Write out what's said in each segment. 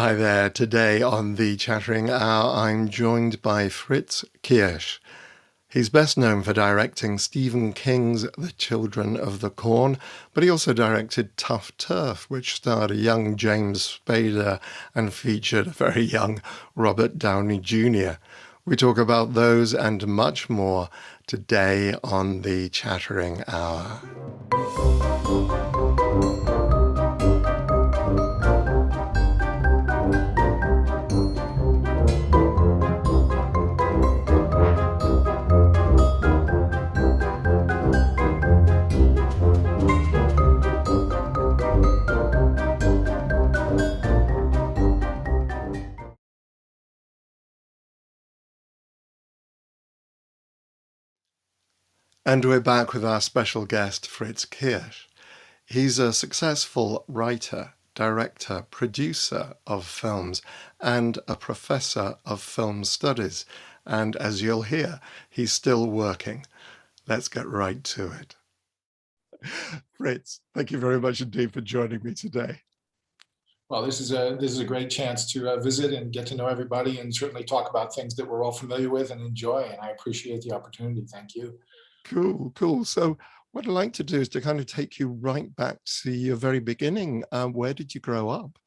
Hi there. Today on the Chattering Hour, I'm joined by Fritz Kiersch. He's best known for directing Stephen King's The Children of the Corn, but he also directed TUFF TURF, which starred a young James Spader and featured a very young Robert Downey Jr. We talk about those and much more today on the Chattering Hour. And we're back with our special guest, Fritz Kiersch. He's a successful writer, director, producer of films, and a professor of film studies. And as you'll hear, he's still working. Let's get right to it. Fritz, thank you very much indeed for joining me today. Well, this is a great chance to visit and get to know everybody, and certainly talk about things that we're all familiar with and enjoy. And I appreciate the opportunity. Thank you. Cool. So what I'd like to do is to kind of take you right back to your very beginning. Where did you grow up?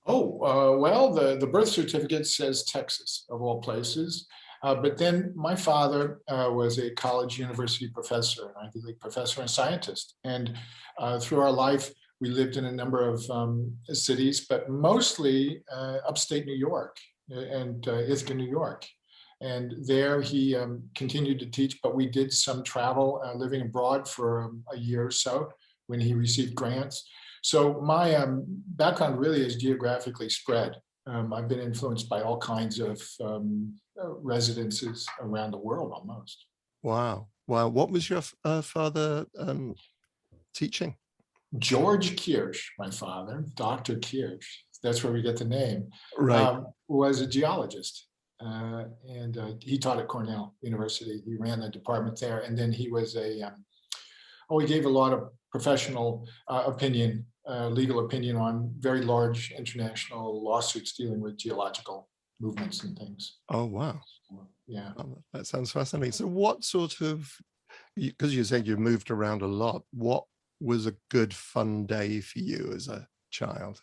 Well, the birth certificate says Texas, of all places. But then my father was a college university professor, an Ivy League professor and scientist. And through our life, we lived in a number of cities, but mostly upstate New York and Ithaca, New York. And there he continued to teach, but we did some travel living abroad for a year or so when he received grants. So my background really is geographically spread. I've been influenced by all kinds of residences around the world almost. Wow. What was your father teaching? George Kiersch, my father, Dr. Kiersch, that's where we get the name, Right. was a geologist. And he taught at Cornell University. He ran the department there. And then he was he gave a lot of professional opinion, legal opinion on very large international lawsuits dealing with geological movements and things. Oh, wow. Yeah. Oh, that sounds fascinating. So what sort of, because you said you moved around a lot, what was a good fun day for you as a child?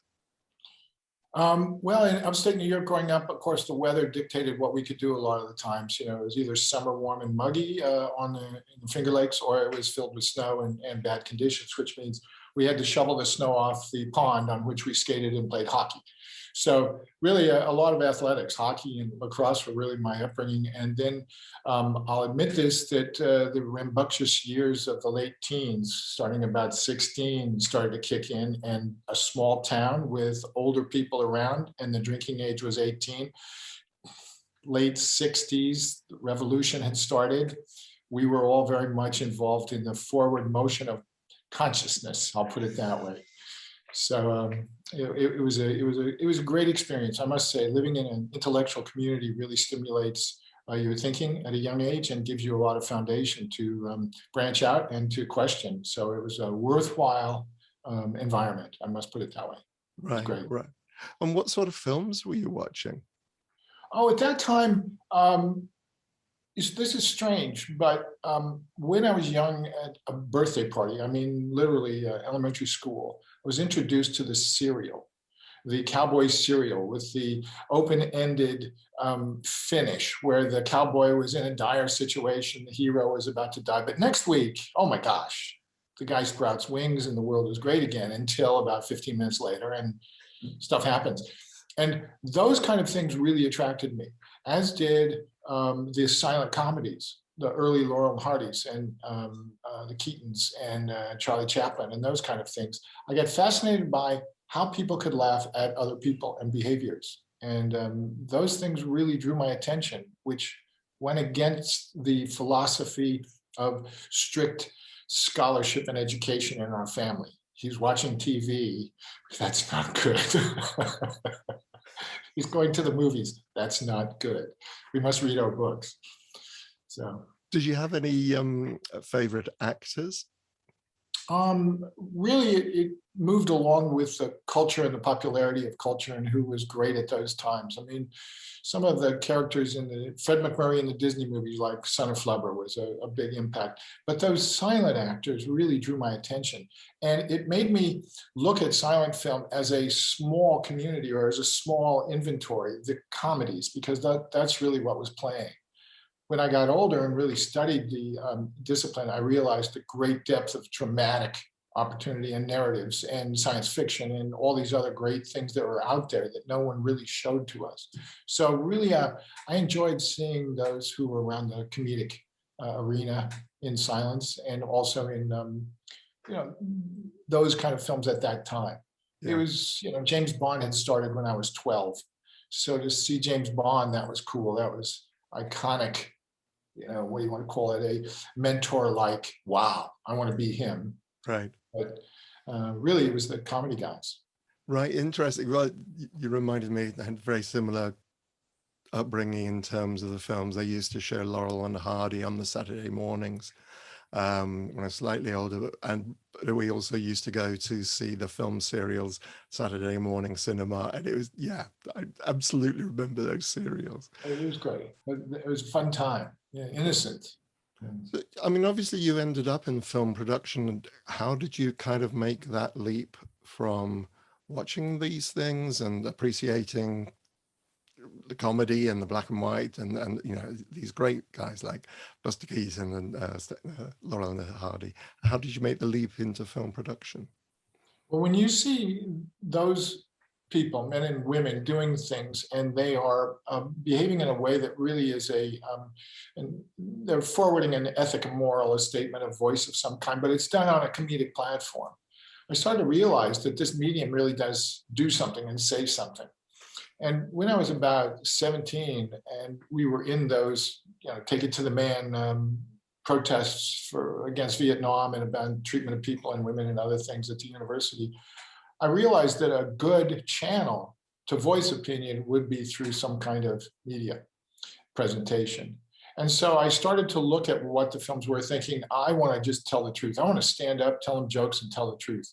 Well, in upstate New York growing up, of course, the weather dictated what we could do a lot of the times. You know, it was either summer warm and muggy in the Finger Lakes, or it was filled with snow and bad conditions, which means we had to shovel the snow off the pond on which we skated and played hockey. So really a lot of athletics, hockey and lacrosse were really my upbringing. And then I'll admit this, that the rambunctious years of the late teens, starting about 16, started to kick in, and a small town with older people around, and the drinking age was 18. Late 60s, the revolution had started. We were all very much involved in the forward motion of consciousness, I'll put it that way. So it was a great experience, I must say. Living in an intellectual community really stimulates your thinking at a young age and gives you a lot of foundation to branch out and to question. So it was a worthwhile environment, I must put it that way. Right, great. right. And what sort of films were you watching? Oh, at that time, this is strange, but when I was young at a birthday party, I mean, literally elementary school, I was introduced to the cereal, the cowboy cereal with the open-ended finish where the cowboy was in a dire situation, the hero was about to die. But next week, oh my gosh, the guy sprouts wings and the world is great again, until about 15 minutes later and stuff happens. And those kind of things really attracted me, as did the silent comedies, the early Laurel and Hardys and the Keatons and Charlie Chaplin and those kind of things. I got fascinated by how people could laugh at other people and behaviors. And those things really drew my attention, which went against the philosophy of strict scholarship and education in our family. He's watching TV, that's not good. He's going to the movies, that's not good. We must read our books. So, did you have any favorite actors? Really, it moved along with the culture and the popularity of culture and who was great at those times. I mean, some of the characters in the Fred MacMurray in the Disney movies, like Son of Flubber, was a big impact. But those silent actors really drew my attention. And it made me look at silent film as a small community or as a small inventory, the comedies, because that's really what was playing. When I got older and really studied the discipline, I realized the great depth of dramatic opportunity and narratives and science fiction and all these other great things that were out there that no one really showed to us. So really, I enjoyed seeing those who were around the comedic arena in silence and also in you know, those kind of films at that time. Yeah. It was, James Bond had started when I was 12. So to see James Bond, that was cool. That was iconic. What do you want to call it? A mentor like, wow, I want to be him. Right. But really, it was the comedy guys. Right. Interesting. Well, you reminded me, I had very similar upbringing in terms of the films. They used to show Laurel and Hardy on the Saturday mornings when I was slightly older. But we also used to go to see the film serials Saturday morning cinema. And it was, I absolutely remember those serials. It was great. It was a fun time. Yeah, innocent. I mean, obviously you ended up in film production. How did you kind of make that leap from watching these things and appreciating the comedy and the black and white and these great guys like Buster Keaton and Laurel and Hardy? How did you make the leap into film production? Well, when you see those people, men and women, doing things, and they are behaving in a way that really is and they're forwarding an ethic, a moral, a statement, a voice of some kind, but it's done on a comedic platform. I started to realize that this medium really does do something and say something. And when I was about 17, and we were in those, take it to the man protests against Vietnam and about treatment of people and women and other things at the university, I realized that a good channel to voice opinion would be through some kind of media presentation. And so I started to look at what the films were, thinking, I want to just tell the truth. I want to stand up, tell them jokes, and tell the truth.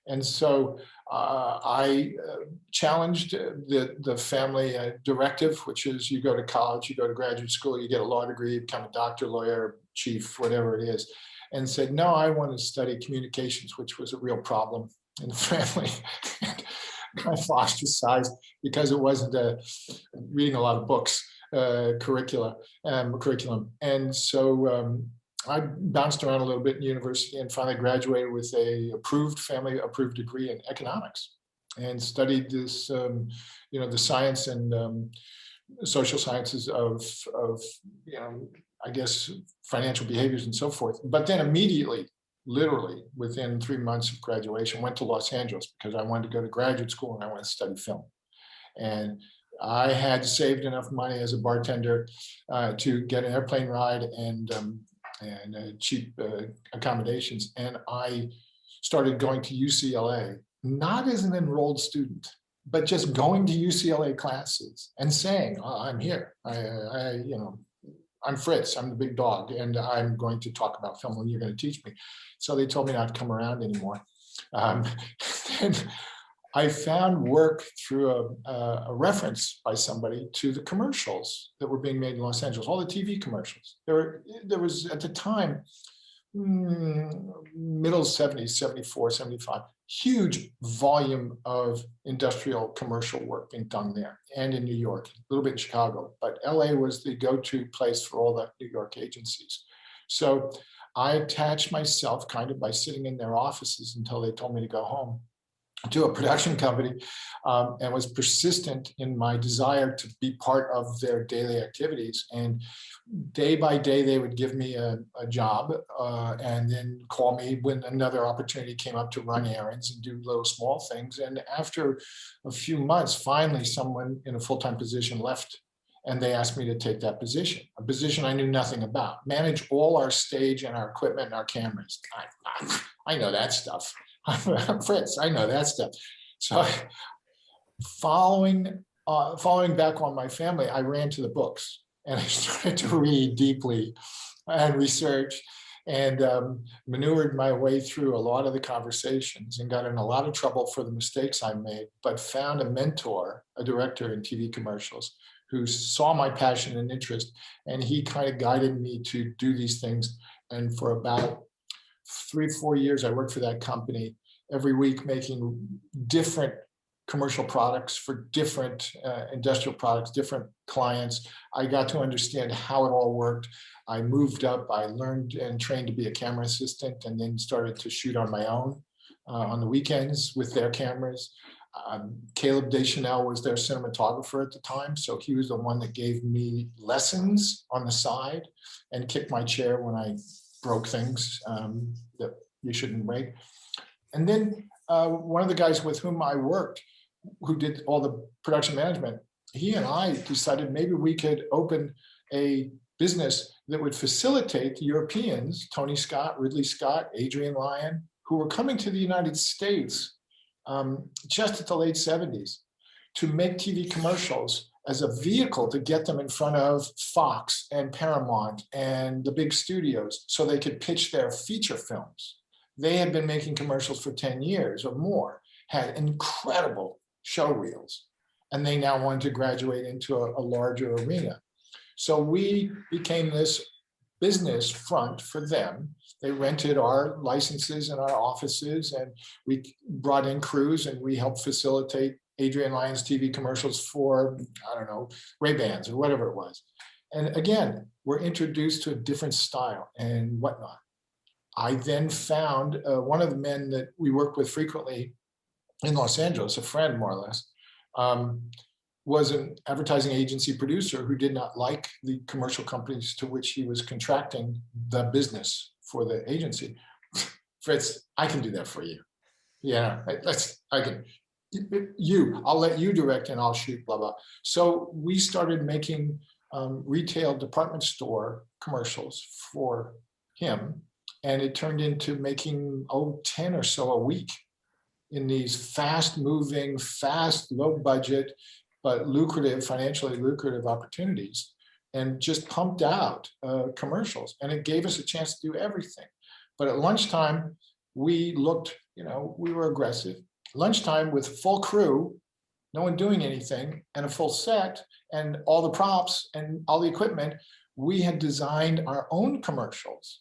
And so I challenged the family directive, which is you go to college, you go to graduate school, you get a law degree, you become a doctor, lawyer, chief, whatever it is, and said, no, I want to study communications, which was a real problem in the family. I was ostracized because it wasn't reading a lot of books, curriculum. And so I bounced around a little bit in university and finally graduated with a family approved degree in economics, and studied this, the science and social sciences of I guess financial behaviors and so forth. But then immediately, literally within 3 months of graduation, went to Los Angeles because I wanted to go to graduate school and I wanted to study film. And I had saved enough money as a bartender to get an airplane ride and cheap accommodations. And I started going to UCLA, not as an enrolled student, but just going to UCLA classes and saying, I'm here. I'm Fritz, I'm the big dog, and I'm going to talk about film and you're going to teach me. So they told me not to come around anymore. And I found work through a reference by somebody to the commercials that were being made in Los Angeles, all the TV commercials. There was, at the time, middle 70s, 74, 75, huge volume of industrial commercial work being done there and in New York, a little bit in Chicago, but LA was the go-to place for all the New York agencies. So I attached myself kind of by sitting in their offices until they told me to go home to a production company, and was persistent in my desire to be part of their daily activities. And day by day, they would give me a job and then call me when another opportunity came up to run errands and do little small things. And after a few months, finally, someone in a full-time position left, and they asked me to take that position, a position I knew nothing about, manage all our stage and our equipment and our cameras. I know that stuff. I'm Fritz, I know that stuff. So following back on my family, I ran to the books and I started to read deeply and research and maneuvered my way through a lot of the conversations and got in a lot of trouble for the mistakes I made, but found a mentor, a director in TV commercials, who saw my passion and interest, and he kind of guided me to do these things. And for about 3 or 4 years, I worked for that company every week, making different commercial products for different industrial products, different clients. I got to understand how it all worked. I moved up, I learned and trained to be a camera assistant, and then started to shoot on my own on the weekends with their cameras. Caleb Deschanel was their cinematographer at the time, so he was the one that gave me lessons on the side and kicked my chair when I broke things that you shouldn't break. And then one of the guys with whom I worked, who did all the production management, he and I decided maybe we could open a business that would facilitate the Europeans, Tony Scott, Ridley Scott, Adrian Lyne, who were coming to the United States just at the late 70s, to make TV commercials as a vehicle to get them in front of Fox and Paramount and the big studios so they could pitch their feature films. They had been making commercials for 10 years or more, had incredible show reels, and they now wanted to graduate into a larger arena. So we became this business front for them. They rented our licenses and our offices, and we brought in crews, and we helped facilitate Adrian Lyne's TV commercials for, I don't know, Ray-Bans or whatever it was. And again, we're introduced to a different style and whatnot. I then found one of the men that we worked with frequently in Los Angeles, a friend more or less, was an advertising agency producer who did not like the commercial companies to which he was contracting the business for the agency. Fritz, I can do that for you. Yeah, I'll let you direct and I'll shoot, blah, blah. So we started making retail department store commercials for him. And it turned into making, 10 or so a week in these fast moving, fast, low budget, but lucrative, financially lucrative opportunities, and just pumped out commercials. And it gave us a chance to do everything. But at lunchtime, we looked, we were aggressive. Lunchtime with full crew, no one doing anything, and a full set, and all the props and all the equipment, we had designed our own commercials,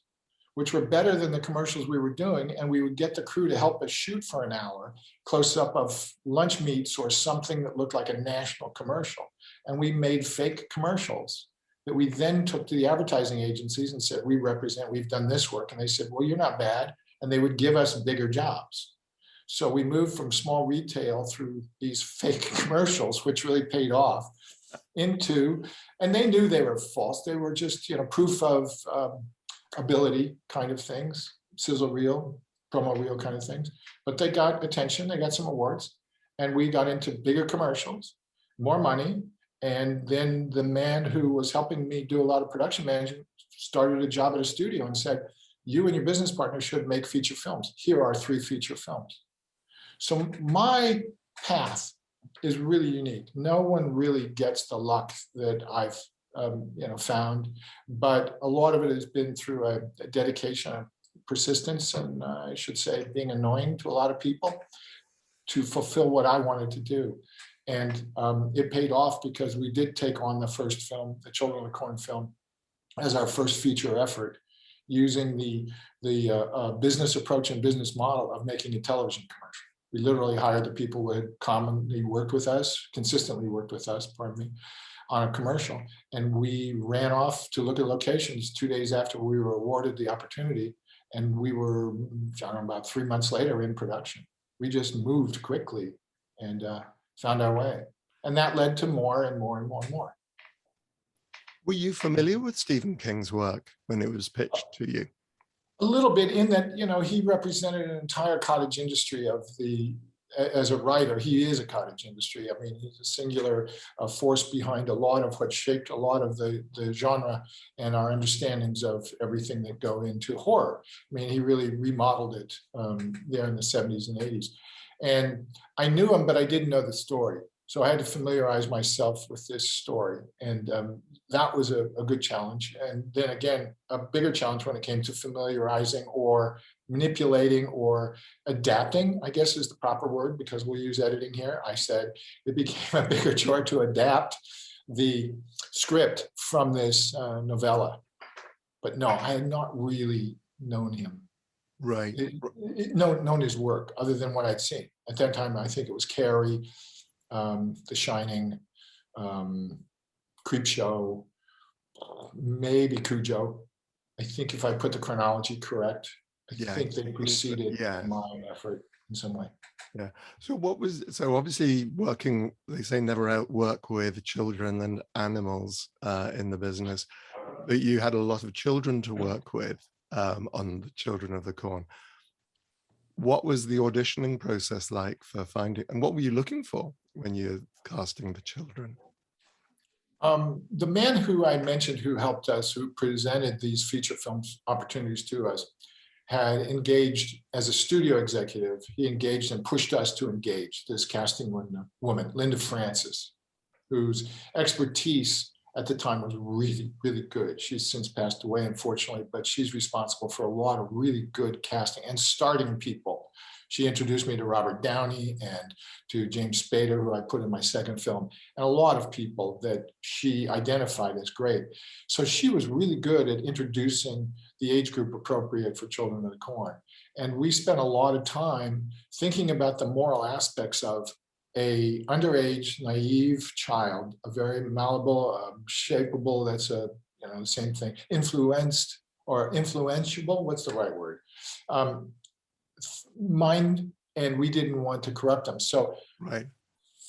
which were better than the commercials we were doing. And we would get the crew to help us shoot for an hour, close up of lunch meats or something that looked like a national commercial. And we made fake commercials that we then took to the advertising agencies and said, we've done this work. And they said, well, you're not bad. And they would give us bigger jobs. So we moved from small retail through these fake commercials, which really paid off, into, and they knew they were false. They were just, proof of ability kind of things, sizzle reel, promo reel kind of things. But they got attention, they got some awards, and we got into bigger commercials, more money. And then the man who was helping me do a lot of production management started a job at a studio and said, you and your business partner should make feature films. Here are 3 feature films. So my path is really unique. No one really gets the luck that I've found, but a lot of it has been through a dedication, a persistence, and I should say being annoying to a lot of people to fulfill what I wanted to do. And it paid off because we did take on the first film, the Children of the Corn film, as our first feature effort, using the business approach and business model of making a television commercial. We literally hired the people who had commonly worked with us, consistently worked with us, on a commercial. And we ran off to look at locations 2 days after we were awarded the opportunity. And we were, about 3 months later in production. We just moved quickly and found our way. And that led to more and more and more and more. Were you familiar with Stephen King's work when it was pitched to you? A little bit, in that, he represented an entire cottage industry as a writer. He is a cottage industry. I mean, he's a singular force behind a lot of what shaped a lot of the genre and our understandings of everything that go into horror. I mean, he really remodeled it there in the 70s and 80s. And I knew him, but I didn't know the story. So I had to familiarize myself with this story. And that was a good challenge. And then again, a bigger challenge when it came to familiarizing or manipulating or adapting, I guess is the proper word, because we'll use editing here. I said it became a bigger chore to adapt the script from this novella. But no, I had not really known him. Right. Known his work other than what I'd seen. At that time, I think it was Carrie, The Shining, Creepshow, maybe Cujo. I think if I put the chronology correct, I think they preceded my effort in some way. Yeah. So obviously working, they say never outwork with children and animals in the business, but you had a lot of children to work with on the Children of the Corn. What was the auditioning process like for finding, and what were you looking for when you're casting the children? The man who I mentioned who helped us, who presented these feature film opportunities to us, had engaged as a studio executive. He engaged and pushed us to engage this casting woman, Linda Francis, whose expertise at the time was really, really good. She's since passed away, unfortunately, but she's responsible for a lot of really good casting and starting people. She introduced me to Robert Downey and to James Spader, who I put in my second film, and a lot of people that she identified as great. So she was really good at introducing the age group appropriate for Children of the Corn. And we spent a lot of time thinking about the moral aspects of a underage, naive child, a very malleable, shapeable, that's the same thing, influenced or influentiable, what's the right word? Mind, and we didn't want to corrupt them. So right.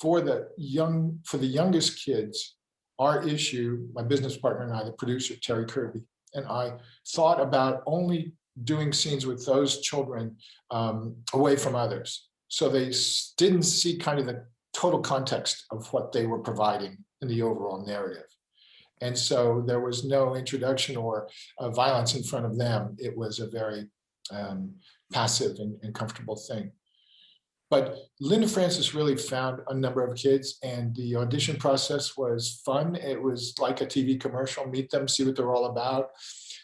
For the youngest kids, our issue, my business partner and I, the producer, Terry Kirby, and I thought about only doing scenes with those children away from others. So they didn't see kind of the total context of what they were providing in the overall narrative. And so there was no introduction or violence in front of them. It was a very passive and comfortable thing. But Linda Francis really found a number of kids, and the audition process was fun. It was like a TV commercial, meet them, see what they're all about.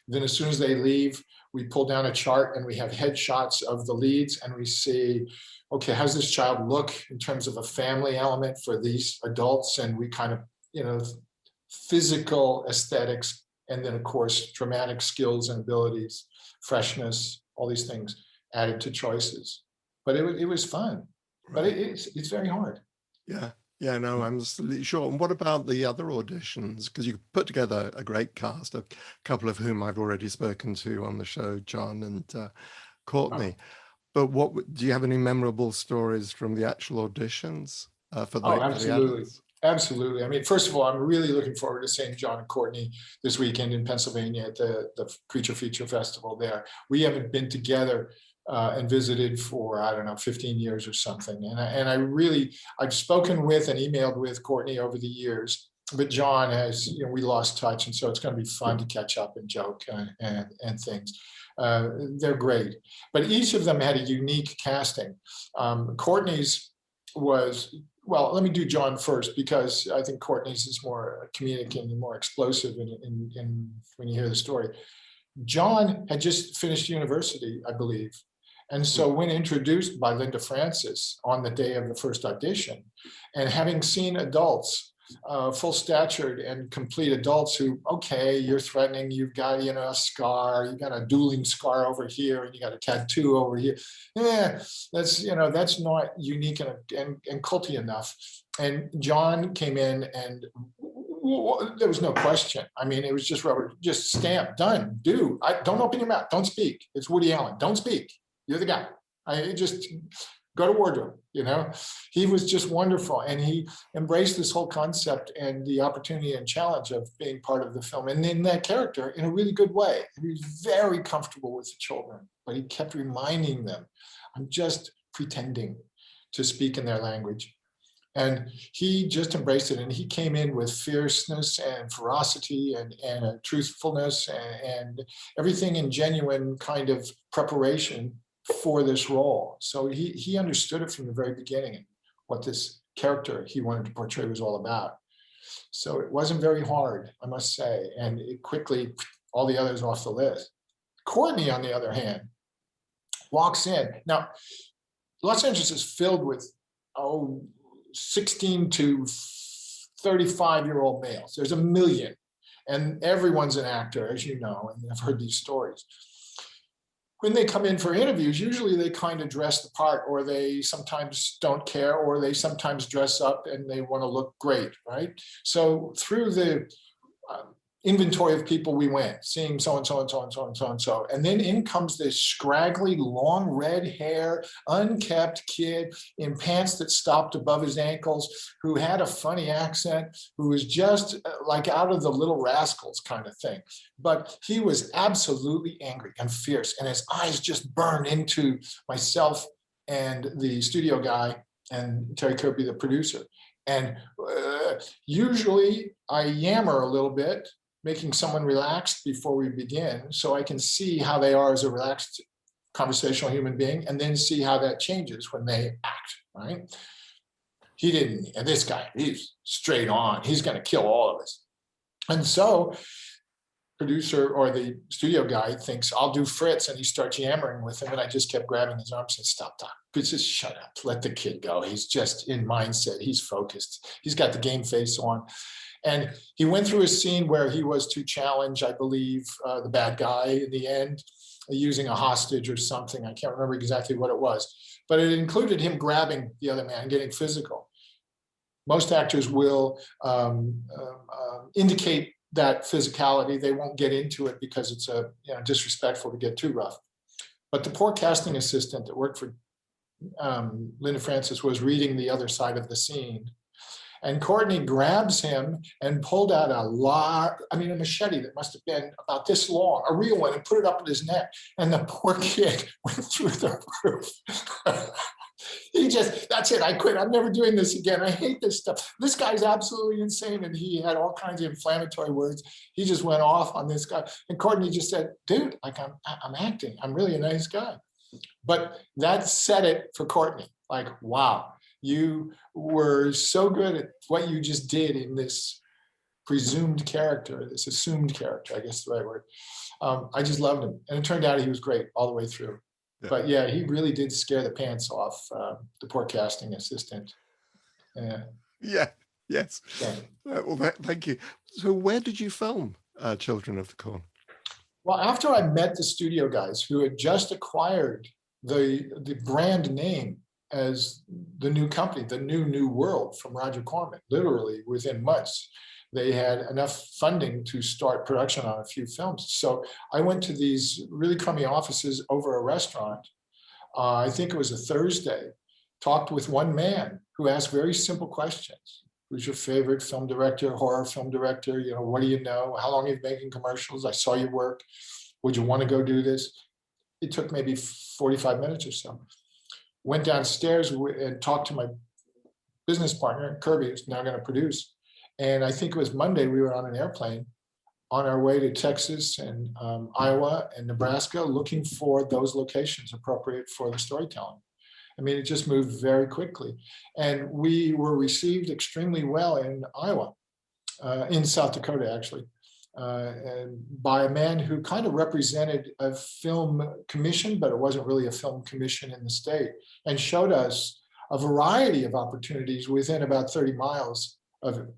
Then as soon as they leave, we pull down a chart and we have headshots of the leads, and we see, okay, how's this child look in terms of a family element for these adults? And we kind of, physical aesthetics, and then of course, dramatic skills and abilities, freshness, all these things added to choices. But it was fun, but it's very hard. Yeah, no, I'm absolutely sure. And what about the other auditions? Because you put together a great cast, a couple of whom I've already spoken to on the show, John and Courtney. But do you have any memorable stories from the actual auditions for the absolutely. Absolutely. I mean, first of all, I'm really looking forward to seeing John and Courtney this weekend in Pennsylvania at the Creature Feature Festival there. We haven't been together and visited for, I don't know, 15 years or something. And I've spoken with and emailed with Courtney over the years, but John has, we lost touch. And so it's going to be fun to catch up and joke and things. They're great, but each of them had a unique casting. Courtney's was, well, let me do John first, because I think Courtney's is more communicating and more explosive in when you hear the story. John had just finished university, I believe. And so when introduced by Linda Francis on the day of the first audition, and having seen adults, full-statured and complete adults who, okay, you're threatening, you've got, a scar, you got a dueling scar over here, and you got a tattoo over here. Yeah, that's not unique and culty enough. And John came in, and there was no question. I mean, it was just rubber, just stamp, done, do. Don't open your mouth, don't speak. It's Woody Allen, don't speak. You're the guy. I just go to wardrobe, He was just wonderful. And he embraced this whole concept and the opportunity and challenge of being part of the film. And in that character, in a really good way. He was very comfortable with the children, but he kept reminding them, I'm just pretending to speak in their language. And he just embraced it. And he came in with fierceness and ferocity and a truthfulness and everything in genuine kind of preparation for this role. So he understood it from the very beginning, what this character he wanted to portray was all about. So it wasn't very hard, I must say, and it quickly, all the others off the list. Courtney, on the other hand, walks in. Now, Los Angeles is filled with 16 to 35-year-old males. There's a million, and everyone's an actor, as you know, and I've heard these stories. When they come in for interviews, usually they kind of dress the part, or they sometimes don't care, or they sometimes dress up and they want to look great, right? So through the inventory of people we went, seeing so-and-so and so-and-so and so-and-so. And then in comes this scraggly, long red hair, unkept kid in pants that stopped above his ankles, who had a funny accent, who was just like out of the Little Rascals kind of thing. But he was absolutely angry and fierce, and his eyes just burned into myself and the studio guy and Terry Kirby, the producer. And usually I yammer a little bit, making someone relaxed before we begin, so I can see how they are as a relaxed conversational human being, and then see how that changes when they act, right? He didn't, and this guy, he's straight on. He's gonna kill all of us. And so producer or the studio guy thinks, I'll do Fritz, and he starts yammering with him, and I just kept grabbing his arm and said, stop, just shut up, let the kid go. He's just in mindset, he's focused. He's got the game face on. And he went through a scene where he was to challenge, I believe, the bad guy in the end, using a hostage or something. I can't remember exactly what it was, but it included him grabbing the other man, getting physical. Most actors will indicate that physicality. They won't get into it because it's disrespectful to get too rough. But the poor casting assistant that worked for Linda Francis was reading the other side of the scene. And Courtney grabs him and pulled out a machete that must have been about this long, a real one, and put it up at his neck. And the poor kid went through the roof. That's it, I quit. I'm never doing this again. I hate this stuff. This guy's absolutely insane. And he had all kinds of inflammatory words. He just went off on this guy. And Courtney just said, dude, like I'm acting. I'm really a nice guy. But that set it for Courtney. Like, wow. You were so good at what you just did in this presumed character, this assumed character, I guess is the right word. I just loved him. And it turned out he was great all the way through. Yeah. But yeah, he really did scare the pants off the poor casting assistant. Yeah, yes. Yeah. Well, thank you. So where did you film Children of the Corn? Well, after I met the studio guys who had just acquired the brand name as the new company, the new world from Roger Corman, literally within months. They had enough funding to start production on a few films. So I went to these really crummy offices over a restaurant. I think it was a Thursday, talked with one man who asked very simple questions. Who's your favorite film director, horror film director? What do you know? How long have you been making commercials? I saw your work. Would you want to go do this? It took maybe 45 minutes or so. Went downstairs and talked to my business partner, Kirby, who's now going to produce. And I think it was Monday, we were on an airplane on our way to Texas and Iowa and Nebraska, looking for those locations appropriate for the storytelling. I mean, it just moved very quickly. And we were received extremely well in Iowa, in South Dakota, actually. And by a man who kind of represented a film commission, but it wasn't really a film commission in the state, and showed us a variety of opportunities within about 30 miles of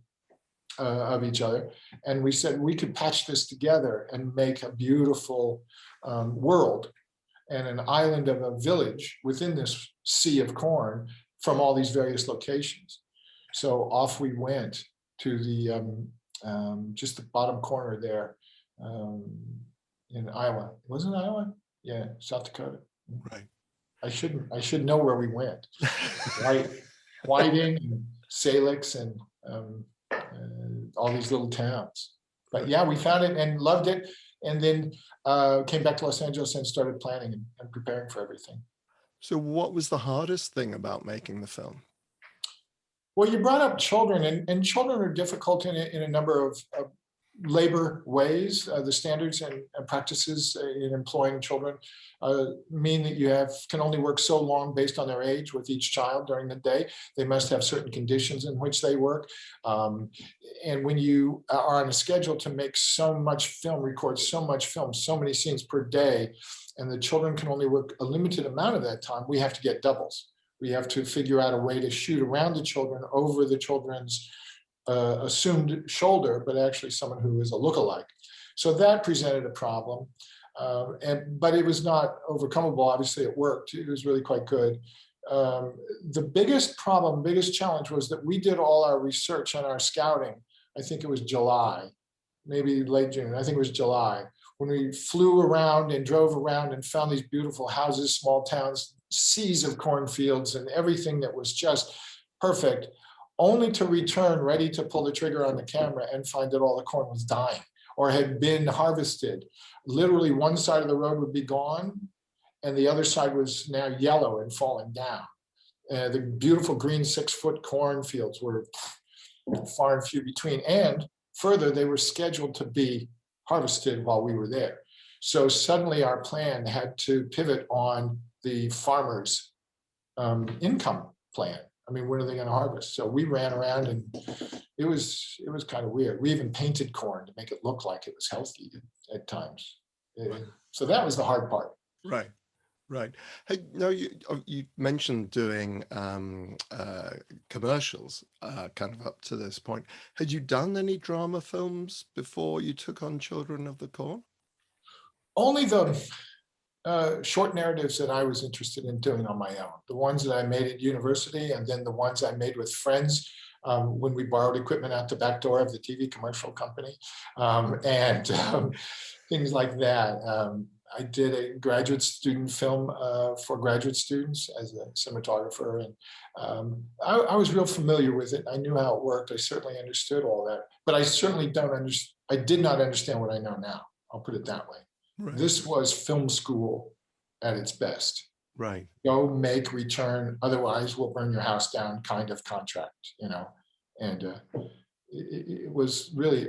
each other. And we said we could patch this together and make a beautiful world and an island of a village within this sea of corn from all these various locations. So off we went to the just the bottom corner there in Iowa. Wasn't it Iowa? Yeah, South Dakota. Right. I should know where we went. Whiting and Salix and all these little towns. But yeah, we found it and loved it. And then came back to Los Angeles and started planning and preparing for everything. So what was the hardest thing about making the film? Well, you brought up children, and children are difficult in a number of labor ways, the standards and practices in employing children mean that you can only work so long based on their age with each child during the day. They must have certain conditions in which they work. And when you are on a schedule to make so much film, record so much film, so many scenes per day, and the children can only work a limited amount of that time, we have to get doubles. We have to figure out a way to shoot around the children, over the children's assumed shoulder, but actually someone who is a lookalike. So that presented a problem, but it was not overcomable. Obviously, it worked. It was really quite good. The biggest problem, biggest challenge was that we did all our research and our scouting. I think it was July, maybe late June. I think it was July, when we flew around and drove around and found these beautiful houses, small towns, seas of cornfields, and everything that was just perfect, only to return ready to pull the trigger on the camera and find that all the corn was dying or had been harvested. Literally one side of the road would be gone and the other side was now yellow and falling down. The beautiful green 6-foot cornfields were far and few between. And further, they were scheduled to be harvested while we were there. So suddenly our plan had to pivot on the farmer's income plan. I mean, when are they going to harvest? So we ran around and it was kind of weird. We even painted corn to make it look like it was healthy at times. So that was the hard part. Right, right. Hey, no, you mentioned doing commercials kind of up to this point. Had you done any drama films before you took on Children of the Corn? Only the short narratives that I was interested in doing on my own. The ones that I made at university, and then the ones I made with friends when we borrowed equipment out the back door of the TV commercial company, and things like that. I did a graduate student film for graduate students as a cinematographer, and I was real familiar with it. I knew how it worked. I certainly understood all that, but I certainly I did not understand what I know now. I'll put it that way. Right. This was film school at its best. Right. Go make, return, otherwise we'll burn your house down kind of contract, you know. And it was really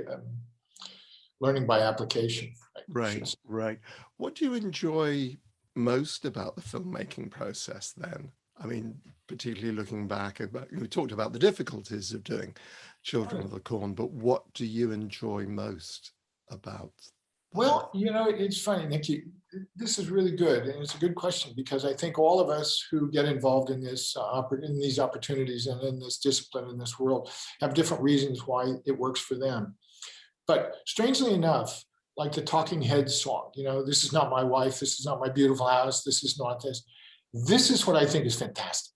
learning by application. Right, right. What do you enjoy most about the filmmaking process then? I mean, particularly looking back, we talked about the difficulties of doing Children of the Corn, but what do you enjoy most about? Well, you know, it's funny, Nikki, this is really good. And it's a good question because I think all of us who get involved in this, in these opportunities and in this discipline, in this world, have different reasons why it works for them. But strangely enough, like the Talking Heads song, you know, this is not my wife, this is not my beautiful house, this is not this. This is what I think is fantastic.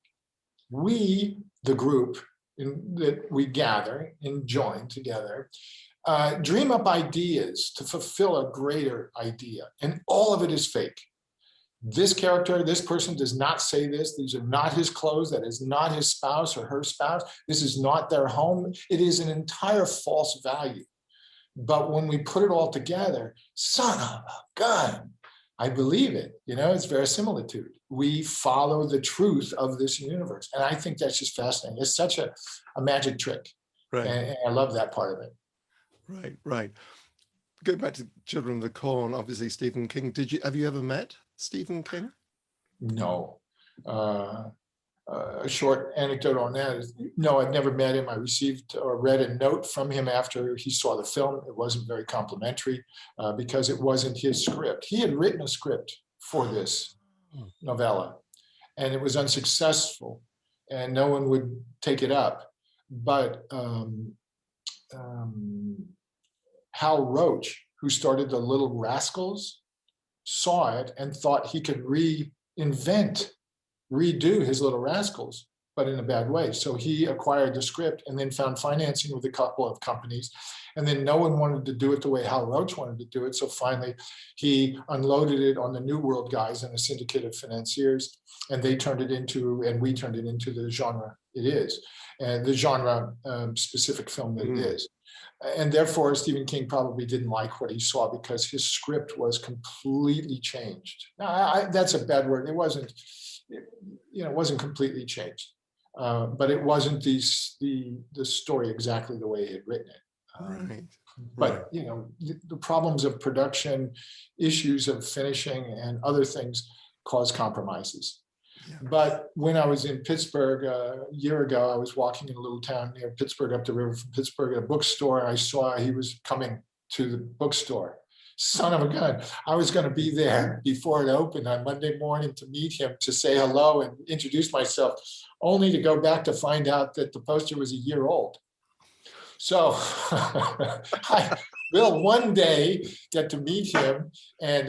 We, the group that we gather and join together, dream up ideas to fulfill a greater idea, and all of it is fake. This character, this person does not say this. These are not his clothes. That is not his spouse or her spouse. This is not their home. It is an entire false value. But when we put it all together, son of a gun, I believe it. You know, it's verisimilitude. We follow the truth of this universe. And I think that's just fascinating. It's such a magic trick. Right. And I love that part of it. Right, right. Going back to Children of the Corn, obviously Stephen King. Have you ever met Stephen King? No. A short anecdote on that is, no, I've never met him. I received or read a note from him after he saw the film. It wasn't very complimentary because it wasn't his script. He had written a script for this novella, and it was unsuccessful, and no one would take it up. But Hal Roach, who started the Little Rascals, saw it and thought he could redo his Little Rascals, but in a bad way. So he acquired the script and then found financing with a couple of companies. And then no one wanted to do it the way Hal Roach wanted to do it. So finally, he unloaded it on the New World guys and a syndicate of financiers, and they turned it into, and we turned it into the genre it is, and the genre specific film that it is. And therefore, Stephen King probably didn't like what he saw because his script was completely changed. Now, that's a bad word. It wasn't, you know, it wasn't completely changed, but it wasn't the story exactly the way he had written it. Right. Right. But you know, the problems of production, issues of finishing, and other things cause compromises. Yeah. But when I was in Pittsburgh a year ago, I was walking in a little town near Pittsburgh, up the river from Pittsburgh, at a bookstore. I saw he was coming to the bookstore. Son of a gun. I was going to be there before it opened on Monday morning to meet him, to say hello and introduce myself, only to go back to find out that the poster was a year old. So I will one day get to meet him and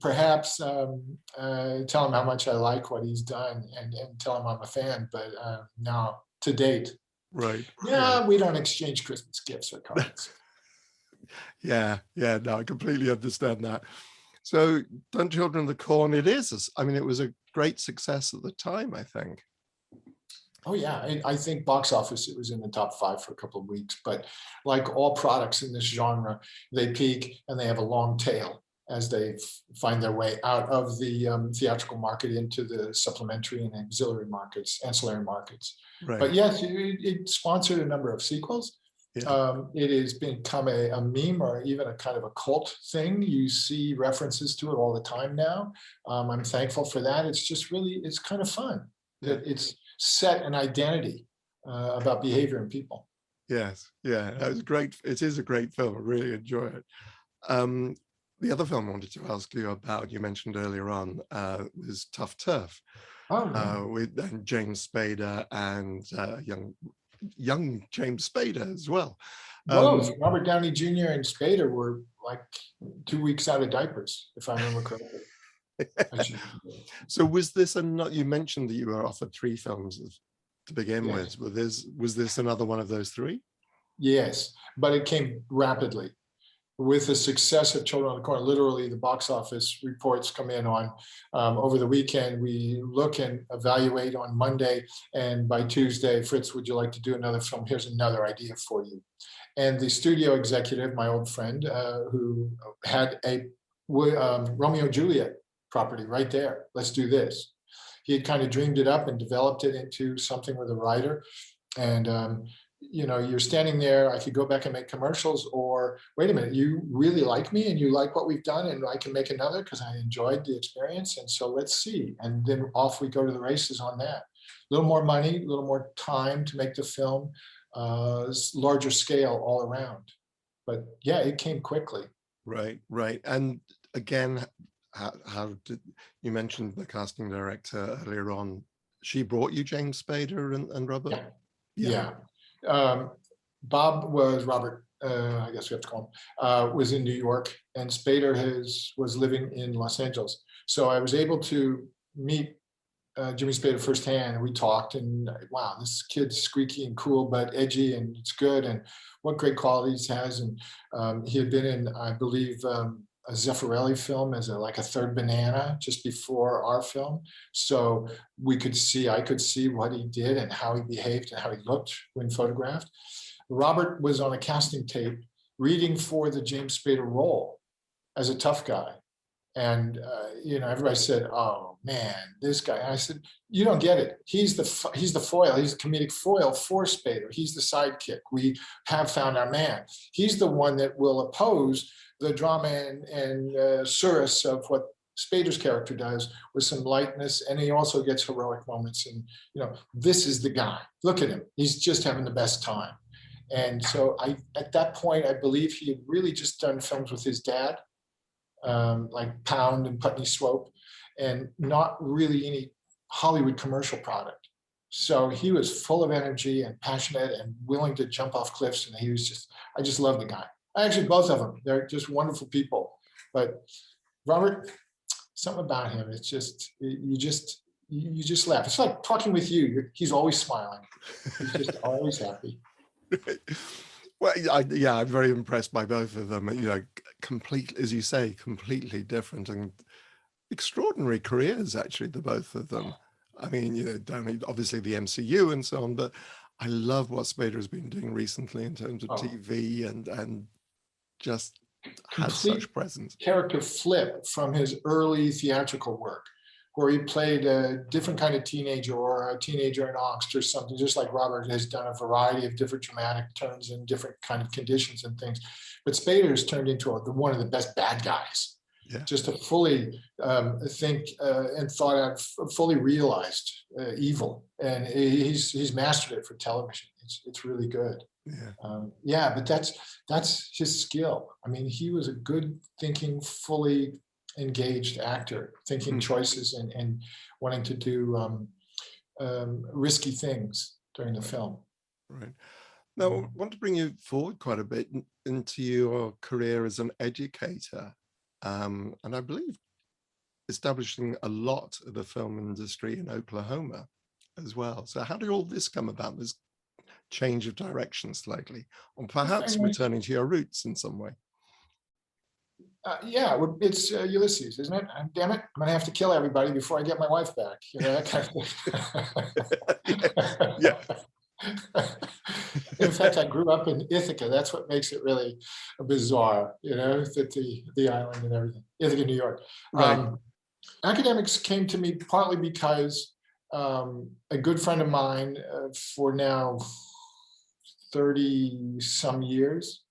perhaps tell him how much I like what he's done, and tell him I'm a fan. But no, to date, Right. yeah, Right. we don't exchange Christmas gifts or cards. Yeah. Yeah. No, I completely understand that. So, Done Children of the Corn, it is. I mean, it was a great success at the time, I think. Oh yeah, I think box office, it was in the top 5 for a couple of weeks. But like all products in this genre, they peak and they have a long tail as they find their way out of the theatrical market into the supplementary and auxiliary markets, ancillary markets. Right. But yes, it sponsored a number of sequels. Yeah. It has become a meme, or even a kind of a cult thing. You see references to it all the time now. I'm thankful for that. It's just really, it's kind of fun. Yeah. It's set an identity about behavior in people. Yes. Yeah. It was great. It is a great film. I really enjoy it. The other film I wanted to ask you about, you mentioned earlier on, was TUFF TURF. Oh, yeah. With James Spader and young James Spader as well. Both Robert Downey Jr. and Spader were like 2 weeks out of diapers, if I remember correctly. So was this another? You mentioned that you were offered 3 films to begin with. Was this another one of those 3? Yes, but it came rapidly. With the success of Children on the Corn, literally the box office reports come in on over the weekend. We look and evaluate on Monday, and by Tuesday, Fritz, would you like to do another film? Here's another idea for you. And the studio executive, my old friend, who had a Romeo and Juliet property right there. Let's do this. He had kind of dreamed it up and developed it into something with a writer. And you know, you're standing there, I could go back and make commercials, or wait a minute, you really like me and you like what we've done, and I can make another because I enjoyed the experience. And so let's see. And then off we go to the races on that. A little more money, a little more time to make the film, larger scale all around. But yeah, it came quickly. Right, right. And again, how did you mentioned the casting director earlier on? She brought you James Spader and Robert? Yeah. Bob was Robert, I guess we have to call him, was in New York, and Spader was living in Los Angeles. So I was able to meet Jimmy Spader firsthand, and we talked, and wow, this kid's squeaky and cool, but edgy, and it's good, and what great qualities he has. And he had been in, I believe, a Zeffirelli film as like a third banana just before our film. So I could see what he did and how he behaved and how he looked when photographed. Robert was on a casting tape reading for the James Spader role as a tough guy. And, you know, everybody said, oh man, this guy. And I said, you don't get it. He's the foil. He's the comedic foil for Spader. He's the sidekick. We have found our man. He's the one that will oppose the drama and surus of what Spader's character does, with some lightness. And he also gets heroic moments. And, you know, this is the guy. Look at him. He's just having the best time. And so at that point, I believe he had really just done films with his dad, like Pound and Putney Swope, and not really any Hollywood commercial product. So he was full of energy and passionate and willing to jump off cliffs. And I just love the guy. Actually, both of them, they're just wonderful people. But Robert, something about him, it's just, you just laugh. It's like talking with you. He's always smiling. He's just always happy. Well, I'm very impressed by both of them. You know, as you say, completely different and extraordinary careers, actually, the both of them. I mean, you know, Downey, obviously the MCU and so on, but I love what Spader has been doing recently in terms of TV and just has such presence. Character flip from his early theatrical work. where he played a different kind of teenager or a teenager in angst or something, just like Robert has done a variety of different dramatic turns and different kind of conditions and things. But Spader has turned into one of the best bad guys. Yeah. Just a fully think and thought out, fully realized evil, and he's mastered it for television. It's really good. Yeah. But that's his skill. I mean, he was a good thinking, fully engaged actor, thinking choices and wanting to do risky things during the film. Right. Now, I want to bring you forward quite a bit into your career as an educator. And I believe establishing a lot of the film industry in Oklahoma as well. So how did all this come about, this change of direction slightly, or perhaps returning to your roots in some way? Yeah, it's Ulysses, isn't it? Damn it, I'm gonna have to kill everybody before I get my wife back. You know, that kind of thing. Yeah. In fact, I grew up in Ithaca. That's what makes it really bizarre, you know, that the island and everything. Ithaca, New York. Right. Academics came to me partly because a good friend of mine for now 30 some years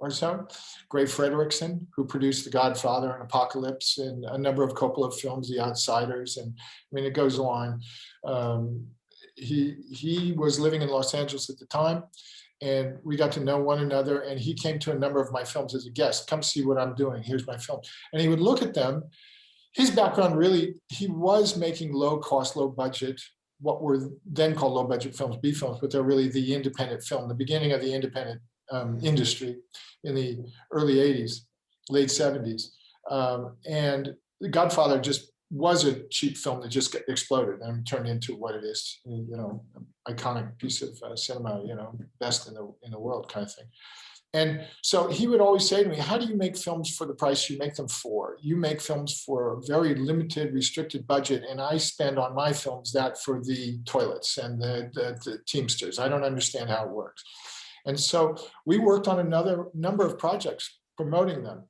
or so, Gray Frederickson, who produced The Godfather and Apocalypse and a number of Coppola films, The Outsiders, and I mean, it goes on. He was living in Los Angeles at the time, and we got to know one another, and he came to a number of my films as a guest. Come see what I'm doing. Here's my film. And he would look at them. His background really, he was making low cost, low budget, what were then called low budget films, B films, but they're really the independent film, the beginning of the independent industry in the early 80s, late 70s. And The Godfather just was a cheap film that just exploded and turned into what it is, you know, iconic piece of cinema, you know, best in the world kind of thing. And so he would always say to me, how do you make films for the price you make them for? You make films for a very limited, restricted budget, and I spend on my films that for the toilets and the Teamsters. I don't understand how it works. And so we worked on another number of projects promoting them,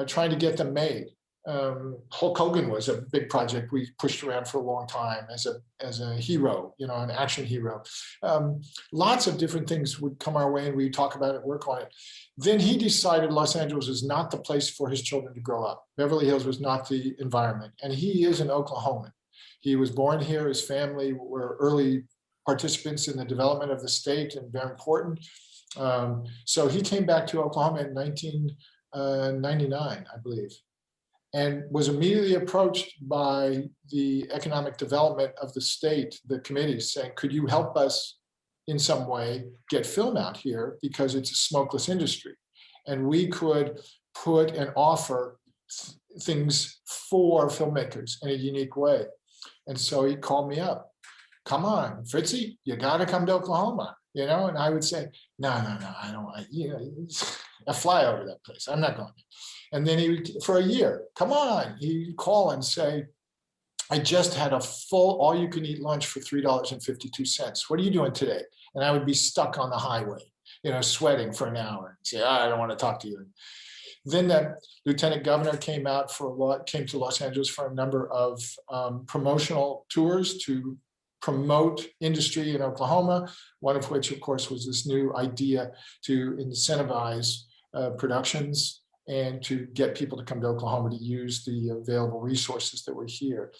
trying to get them made. Hulk Hogan was a big project we pushed around for a long time as a hero, you know, an action hero. Lots of different things would come our way and we'd talk about it, work on it. Then he decided Los Angeles is not the place for his children to grow up. Beverly Hills was not the environment. And he is an Oklahoman. He was born here. His family were early participants in the development of the state and very important. So he came back to Oklahoma in 1999, I believe, and was immediately approached by the economic development of the state, the committees, saying, could you help us in some way get film out here because it's a smokeless industry? And we could put and offer things for filmmakers in a unique way. And so he called me up. Come on, Fritzy, you gotta come to Oklahoma, you know? And I would say, no, I don't, you know, I fly over that place, I'm not going. And then he would, for a year, come on, he'd call and say, I just had a full all-you-can-eat lunch for $3.52. What are you doing today? And I would be stuck on the highway, you know, sweating for an hour. And say, I don't want to talk to you. Then the lieutenant governor came to Los Angeles for a number of promotional tours to promote industry in Oklahoma, one of which, of course, was this new idea to incentivize productions and to get people to come to Oklahoma to use the available resources that were here.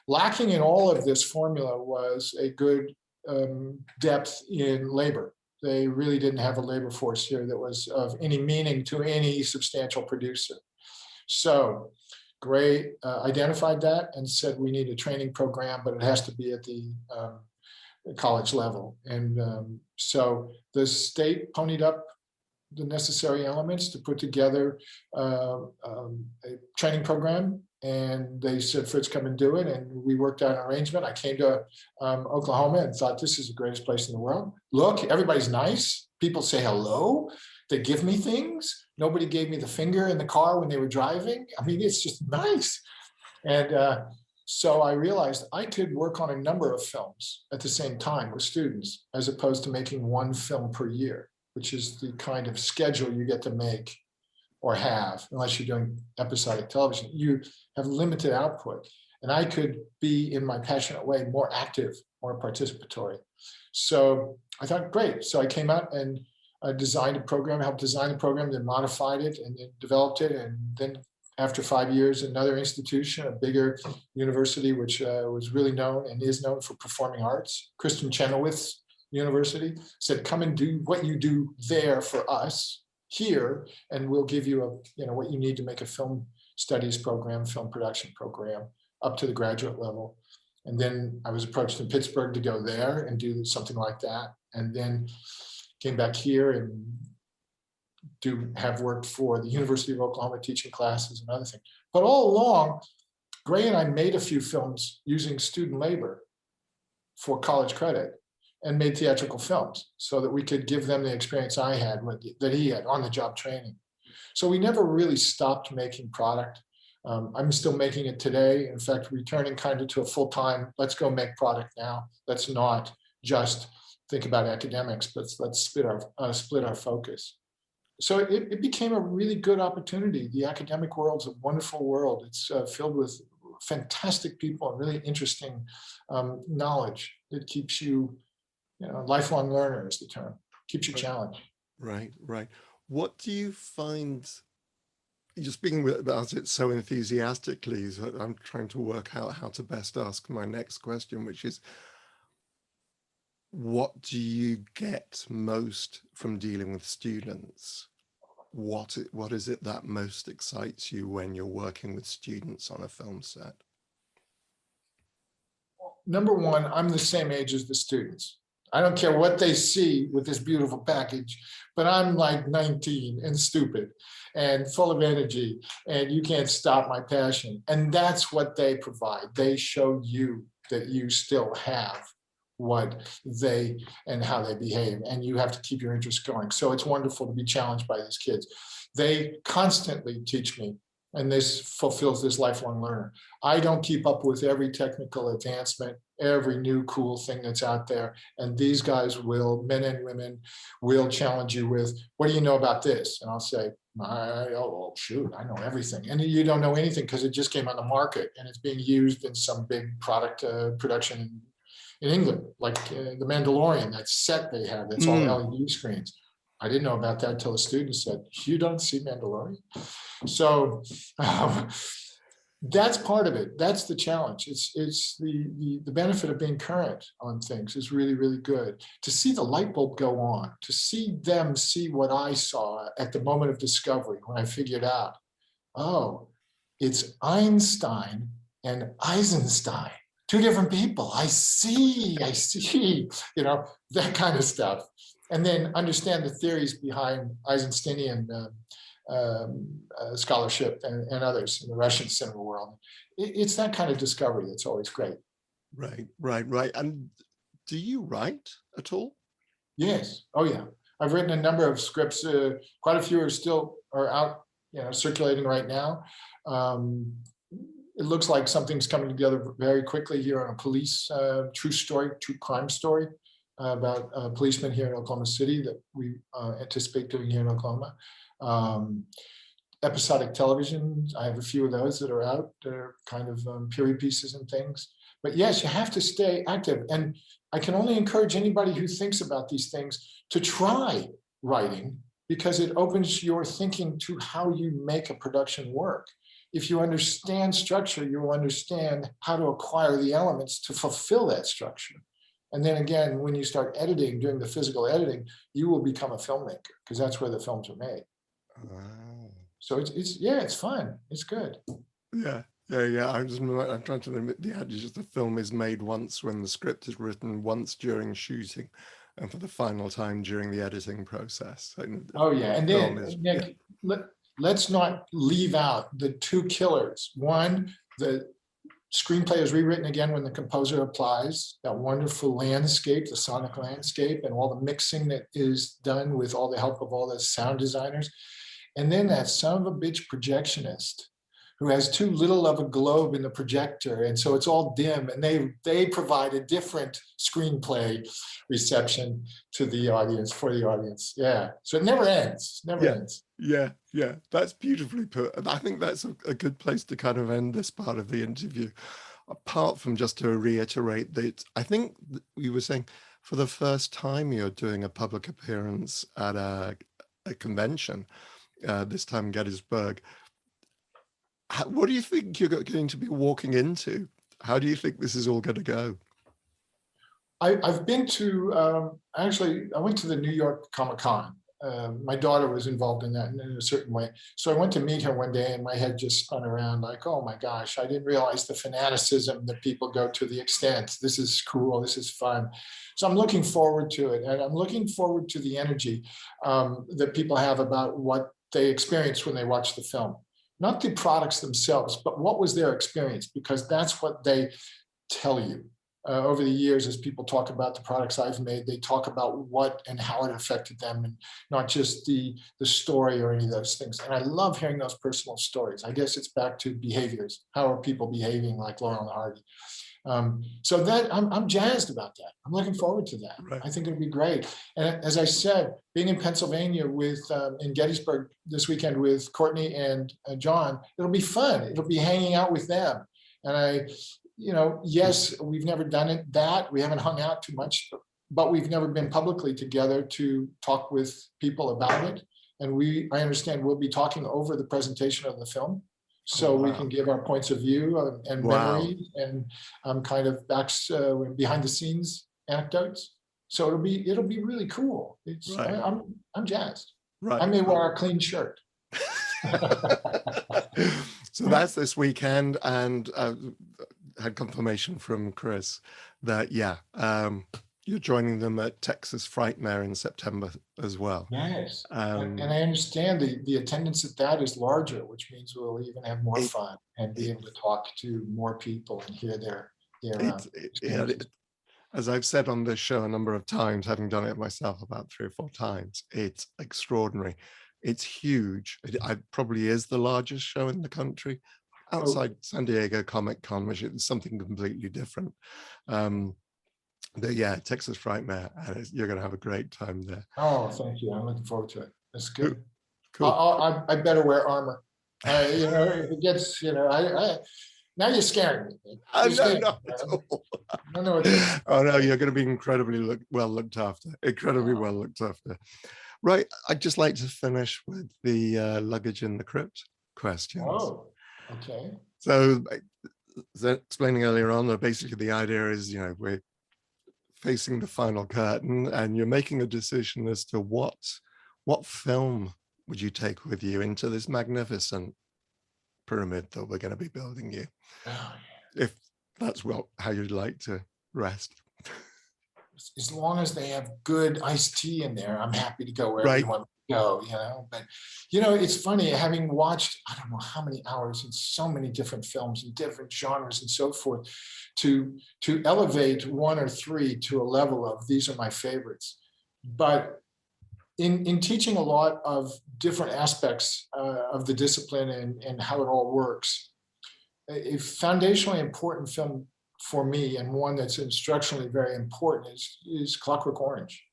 Lacking in all of this formula was a good depth in labor. They really didn't have a labor force here that was of any meaning to any substantial producer. So Gray identified that and said, we need a training program, but it has to be at the college level. And so the state ponied up the necessary elements to put together a training program. And they said, Fritz, come and do it. And we worked out an arrangement. I came to Oklahoma and thought, this is the greatest place in the world. Look, everybody's nice. People say hello. They give me things. Nobody gave me the finger in the car when they were driving. I mean, it's just nice. And so I realized I could work on a number of films at the same time with students, as opposed to making one film per year, which is the kind of schedule you get to make or have, unless you're doing episodic television. You have limited output. and I could be, in my passionate way, more active, more participatory. So I thought, great. So I came out and designed a program, helped design the program, then modified it and then developed it. And then after 5 years, another institution, a bigger university, which was really known and is known for performing arts, Kristen Chenoweth's University, said, come and do what you do there for us here, and we'll give you what you need to make a film studies program, film production program up to the graduate level. And then I was approached in Pittsburgh to go there and do something like that. And then came back here and have worked for the University of Oklahoma teaching classes and other things. But all along, Gray and I made a few films using student labor for college credit and made theatrical films so that we could give them the experience I had, that he had, on-the-job training. So we never really stopped making product. I'm still making it today. In fact, returning kind of to a full-time, let's go make product now. Let's not just think about academics, but let's split our focus. So it became a really good opportunity. The academic world's a wonderful world. It's filled with fantastic people and really interesting knowledge that keeps you, lifelong learner is the term, keeps you challenged. Right. What do you find, you're speaking about it so enthusiastically, so I'm trying to work out how to best ask my next question, which is, what do you get most from dealing with students? What is it that most excites you when you're working with students on a film set? Number one, I'm the same age as the students. I don't care what they see with this beautiful package, but I'm like 19 and stupid and full of energy, and you can't stop my passion. And that's what they provide. They show you that you still have what they and how they behave, and you have to keep your interest going. So it's wonderful to be challenged by these kids. They constantly teach me, and this fulfills this lifelong learner. I don't keep up with every technical advancement, every new cool thing that's out there, and these guys will, men and women, will challenge you with, what do you know about this? And I'll say, oh shoot, I know everything. And you don't know anything because it just came on the market and it's being used in some big product production in England, like The Mandalorian, that set they have, that's all LED screens. I didn't know about that until the student said, you don't see Mandalorian? So that's part of it. That's the challenge. It's the benefit of being current on things is really, really good. To see the light bulb go on, to see them see what I saw at the moment of discovery when I figured out, oh, it's Einstein and Eisenstein. Two different people. I see, that kind of stuff. And then understand the theories behind Eisensteinian scholarship and others in the Russian cinema world. It's that kind of discovery that's always great. Right. And do you write at all? Yes. Oh, yeah. I've written a number of scripts. Quite a few are out, circulating right now. It looks like something's coming together very quickly here on a police true crime story about a policeman here in Oklahoma City that we anticipate doing here in Oklahoma. Episodic television, I have a few of those that are out. They're kind of period pieces and things. But yes, you have to stay active. And I can only encourage anybody who thinks about these things to try writing, because it opens your thinking to how you make a production work. If you understand structure, you will understand how to acquire the elements to fulfill that structure. And then again, when you start editing, doing the physical editing, you will become a filmmaker, because that's where the films are made. Wow. So it's fun. It's good. Yeah. I'm trying to limit the adage. The film is made once when the script is written, once during shooting, and for the final time during the editing process. Oh yeah, and then let's not leave out the two killers. One, the screenplay is rewritten again when the composer applies that wonderful landscape, the sonic landscape, and all the mixing that is done with all the help of all the sound designers. And then that son of a bitch projectionist who has too little of a globe in the projector, and so it's all dim, and they provide a different screenplay reception to the audience, for the audience. Yeah, so it never ends, never ends. Yeah, that's beautifully put. And I think that's a good place to kind of end this part of the interview. Apart from just to reiterate that I think you were saying for the first time you're doing a public appearance at a convention, this time in Gettysburg. What do you think you're going to be walking into? How do you think this is all going to go? I've been to, actually, I went to the New York Comic-Con. My daughter was involved in that in a certain way. So I went to meet her one day and my head just spun around like, oh my gosh, I didn't realize the fanaticism that people go to the extent. This is cool, this is fun. So I'm looking forward to it. And I'm looking forward to the energy that people have about what they experience when they watch the film. Not the products themselves, but what was their experience, because that's what they tell you. Over the years, as people talk about the products I've made, they talk about what and how it affected them, and not just the story or any of those things. And I love hearing those personal stories. I guess it's back to behaviors. How are people behaving like Laurel and Hardy? So that I'm jazzed about that. I'm looking forward to that. Right. I think it'll be great. And as I said, being in Pennsylvania with in Gettysburg this weekend with Courtney and John, it'll be fun. It'll be hanging out with them. And yes, we've never done it we haven't hung out too much, but we've never been publicly together to talk with people about it. And I understand we'll be talking over the presentation of the film. So we can give our points of view and memories and kind of behind the scenes anecdotes. So it'll be really cool. I'm jazzed. Right. I may wear a clean shirt. So that's this weekend, and had confirmation from Chris that you're joining them at Texas Frightmare in September as well. Yes, and I understand the attendance at that is larger, which means we'll even have more fun and be able to talk to more people and hear their as I've said on this show a number of times, having done it myself about 3 or 4 times, it's extraordinary. It's huge. It probably is the largest show in the country, outside San Diego Comic-Con, which is something completely different. Texas Frightmare, you're going to have a great time there. Oh, thank you. I'm looking forwed to it. That's good. Cool. I better wear armor. If it gets, now you're scaring me. Not at all. Oh no, you're going to be incredibly well looked after. Incredibly well looked after. Right, I'd just like to finish with the luggage in the crypt questions. Oh, okay. So, explaining earlier on that basically the idea is, we're facing the final curtain and you're making a decision as to what film would you take with you into this magnificent pyramid that we're going to be building you. If that's how you'd like to rest. As long as they have good iced tea in there, I'm happy to go wherever you want to go, But, it's funny, having watched, I don't know how many hours in so many different films and different genres and so forth, to elevate 1 or 3 to a level of these are my favorites. But in teaching a lot of different aspects of the discipline and how it all works, a foundationally important film for me, and one that's instructionally very important, is Clockwork Orange.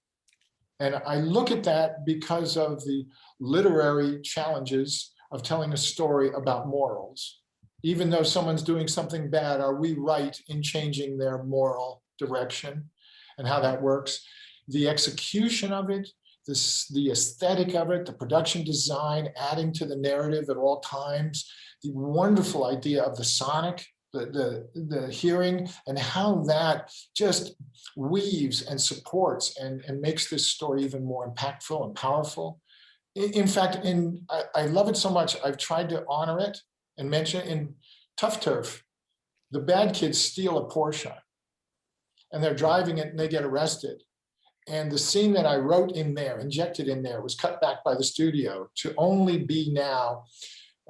And I look at that because of the literary challenges of telling a story about morals. Even though someone's doing something bad, are we right in changing their moral direction and how that works? The execution of it, the aesthetic of it, the production design, adding to the narrative at all times, the wonderful idea of the sonic, the hearing, and how that just weaves and supports and makes this story even more impactful and powerful. In fact, I love it so much, I've tried to honor it and mention it. In TUFF TURF, the bad kids steal a Porsche and they're driving it and they get arrested. And the scene that I wrote in there, injected in there, was cut back by the studio to only be now,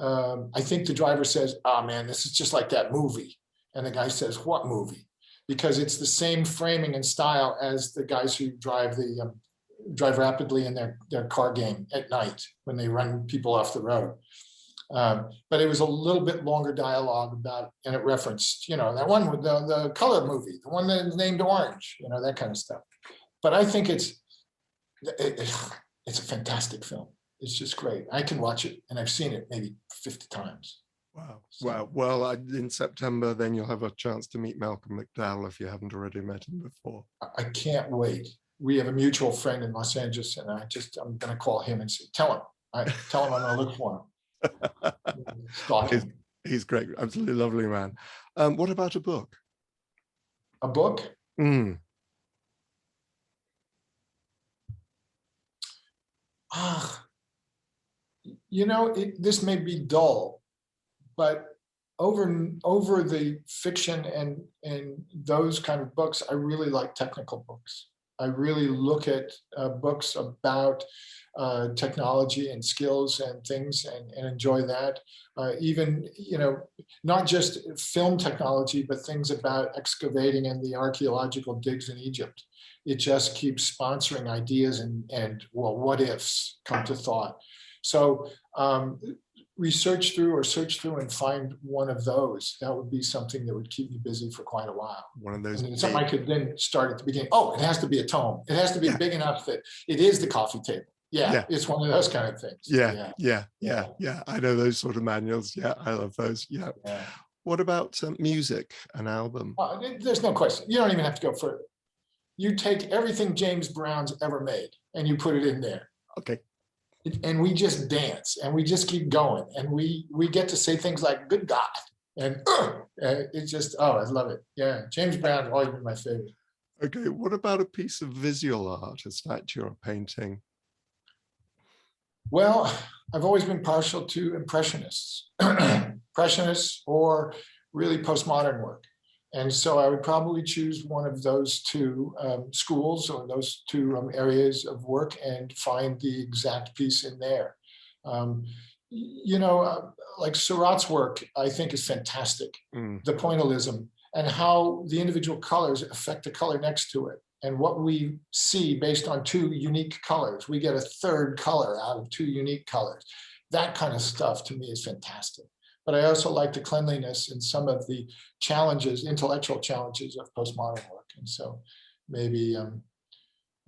I think the driver says, "Oh man, this is just like that movie." And the guy says, "What movie?" Because it's the same framing and style as the guys who drive rapidly in their car game at night when they run people off the road. But it was a little bit longer dialogue about, and it referenced, that one with the color movie, the one that's named Orange, that kind of stuff. But I think it's a fantastic film. It's just great. I can watch it, and I've seen it maybe 50 times. Wow. Wow. Well, in September, then you'll have a chance to meet Malcolm McDowell if you haven't already met him before. I can't wait. We have a mutual friend in Los Angeles, and I'm going to call him and say, tell him I'm going to look for him. Stalk him. He's great. Absolutely lovely man. What about a book? A book? This may be dull, but over the fiction and those kind of books, I really like technical books. I really look at books about technology and skills and things, and enjoy that. Even, not just film technology, but things about excavating and the archaeological digs in Egypt. It just keeps sponsoring ideas and what ifs come to thought. So search through and find one of those. That would be something that would keep me busy for quite a while. One of those. And something I could then start at the beginning. Oh, it has to be a tome. It has to be big enough that it is the coffee table. Yeah, it's one of those kind of things. Yeah. I know those sort of manuals. Yeah, I love those. Yeah. What about music, an album? There's no question. You don't even have to go further. You take everything James Brown's ever made and you put it in there. Okay. And we just dance and we just keep going, and we get to say things like "good God," and it's just, I love it. Yeah, James Brown's always been my favorite. Okay, what about a piece of visual art, a statue or a painting? Well, I've always been partial to impressionists, impressionists or really postmodern work. And so I would probably choose one of those two schools or those two areas of work and find the exact piece in there. Like Seurat's work, I think is fantastic. The pointillism and how the individual colors affect the color next to it. And what we see based on two unique colors, we get a third color out of two unique colors. That kind of stuff to me is fantastic. But I also like the cleanliness and some of the challenges, intellectual challenges of postmodern work. And so maybe, I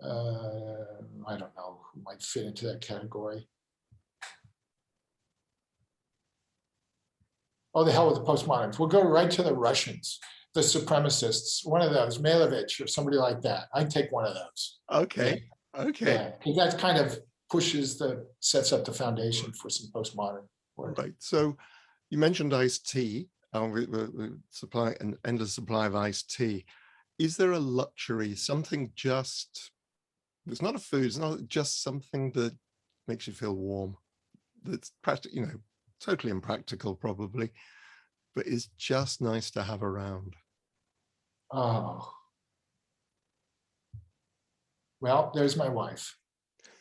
don't know who might fit into that category. Oh, the hell with the postmoderns. We'll go right to the Russians, the supremacists, one of those, Malevich or somebody like that. I'd take one of those. Okay, okay. Yeah, that kind of sets up the foundation for some postmodern work. Right, so you mentioned iced tea, supply and endless supply of iced tea. Is there a luxury, something just, it's not a food, it's not just something that makes you feel warm, that's practical, totally impractical probably, but is just nice to have around? Oh. Well, there's my wife.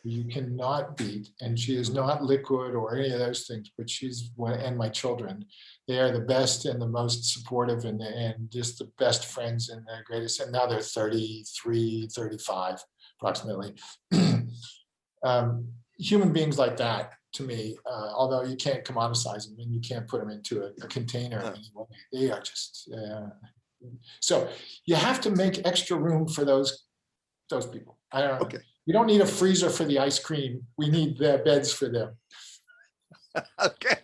You cannot beat, and she is not liquid or any of those things, but she's and my children. They are the best and the most supportive and just the best friends and the greatest. And now they're 33, 35, approximately. Human beings like that, to me, although you can't commoditize them and you can't put them into a container anyway, they are just, so you have to make extra room for those people. I don't know. Okay. We don't need a freezer for the ice cream. We need the beds for them. Okay,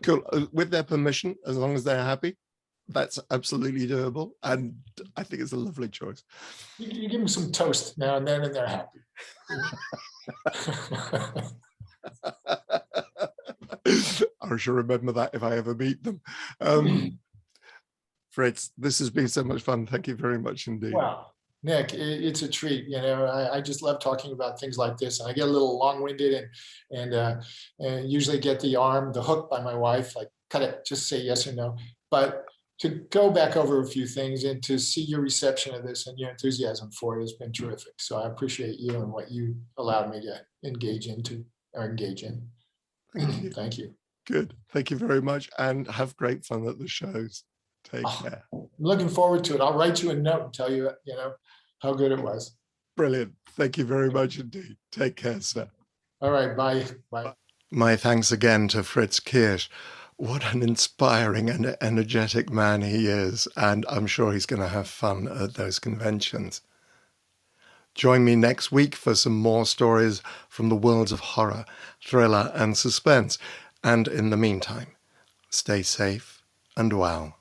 cool. With their permission, as long as they're happy, that's absolutely doable. And I think it's a lovely choice. You give them some toast now and then, and they're happy. I shall remember that if I ever meet them. Fritz, this has been so much fun. Thank you very much indeed. Wow. Nick, it's a treat. I just love talking about things like this, and I get a little long-winded and usually get the hook by my wife, like cut it, just say yes or no. But to go back over a few things and to see your reception of this and your enthusiasm for it has been terrific. So I appreciate you and what you allowed me to engage in. Thank you. Thank you. Good. Thank you very much, and have great fun at the shows. Take care. I'm looking forward to it. I'll write you a note and tell you, how good it was. Brilliant. Thank you very much indeed. Take care, sir. All right. Bye. Bye. My thanks again to Fritz Kiersch. What an inspiring and energetic man he is, and I'm sure he's going to have fun at those conventions. Join me next week for some more stories from the worlds of horror, thriller and suspense. And in the meantime, stay safe and well.